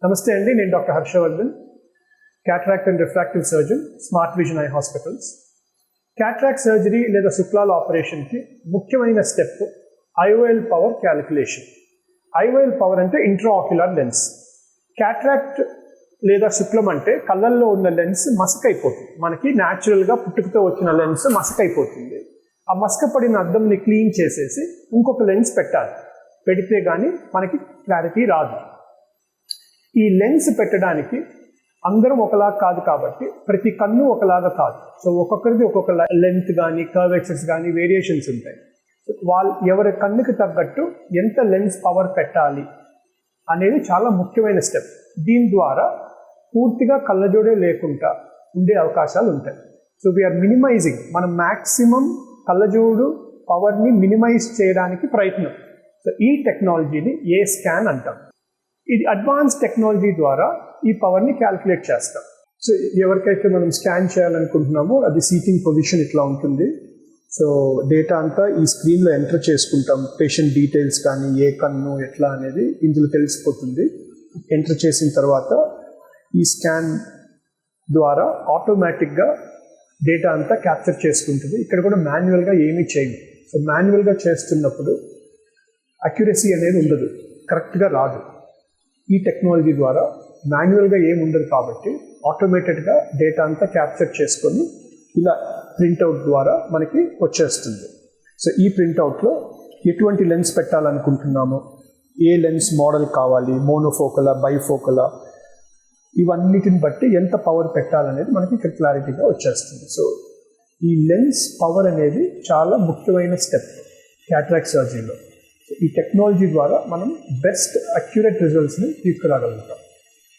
నమస్తే అండి, నేను doctor Harshavardhan, cataract and refractive surgeon, smart vision eye hospitals. Cataract surgery లేదా శుక్లాల ఆపరేషన్కి ముఖ్యమైన step IOL power calculation. IOL power అంటే ఇంట్రాఆక్యులర్ లెన్స్. క్యాటరాక్ట్ లేదా శుక్లం అంటే కళ్ళల్లో ఉన్న లెన్స్ మసకైపోతుంది. మనకి న్యాచురల్గా పుట్టుకతో వచ్చిన లెన్స్ మసకైపోతుంది. ఆ మసకపడిన అద్దంని క్లీన్ చేసేసి ఇంకొక లెన్స్ పెట్టాలి. పెడితే కానీ మనకి క్లారిటీ రాదు. ఈ లెన్స్ పెట్టడానికి అందరం ఒకలాగా కాదు కాబట్టి ప్రతి కన్ను ఒకలాగా కాదు. సో ఒక్కొక్కరిది ఒక్కొక్క లెంత్ కానీ కర్వేచర్స్ కానీ వేరియేషన్స్ ఉంటాయి. ఎవరి కన్నుకి తగ్గట్టు ఎంత లెన్స్ పవర్ పెట్టాలి అనేది చాలా ముఖ్యమైన స్టెప్. దీని ద్వారా పూర్తిగా కళ్ళజోడే లేకుండా ఉండే అవకాశాలు ఉంటాయి. సో వీఆర్ మినిమైజింగ్, మనం మ్యాక్సిమం కళ్ళజోడు పవర్ని మినిమైజ్ చేయడానికి ప్రయత్నం. సో ఈ టెక్నాలజీని ఏ స్కాన్ అంటాం. ఇది అడ్వాన్స్ టెక్నాలజీ ద్వారా ఈ పవర్ని క్యాలిక్యులేట్ చేస్తాం. సో ఎవరికైతే మనం స్కాన్ చేయాలనుకుంటున్నామో అది సీటింగ్ పొజిషన్ ఇట్లా ఉంటుంది. సో డేటా అంతా ఈ స్క్రీన్లో ఎంటర్ చేసుకుంటాం. పేషెంట్ డీటెయిల్స్ కానీ ఏ కన్ను ఎట్లా అనేది ఇందులో తెలిసిపోతుంది. ఎంటర్ చేసిన తర్వాత ఈ స్కాన్ ద్వారా ఆటోమేటిక్గా డేటా అంతా క్యాప్చర్ చేసుకుంటుంది. ఇక్కడ కూడా మాన్యువల్గా ఏమీ చేయము. సో మాన్యువల్గా చేస్తున్నప్పుడు అక్యురసీ అనేది ఉండదు, కరెక్ట్గా రాదు. ఈ టెక్నాలజీ ద్వారా మాన్యువల్గా ఏమి ఉండదు కాబట్టి ఆటోమేటెడ్గా డేటా అంతా క్యాప్చర్ చేసుకొని ఇలా ప్రింట్అవుట్ ద్వారా మనకి వచ్చేస్తుంది. సో ఈ ప్రింట్అవుట్లో ఎటువంటి లెన్స్ పెట్టాలనుకుంటున్నామో, ఏ లెన్స్ మోడల్ కావాలి, మోనోఫోకలా, బైఫోకలా, ఇవన్నిటిని బట్టి ఎంత పవర్ పెట్టాలనేది మనకి ఇక్కడ క్లారిటీగా వచ్చేస్తుంది. సో ఈ లెన్స్ పవర్ అనేది చాలా ముఖ్యమైన స్టెప్ క్యాటరాక్ట్ సర్జరీలో. ఈ టెక్నాలజీ ద్వారా మనం బెస్ట్ అక్యురేట్ రిజల్ట్స్ని తీసుకురాగలుగుతాం.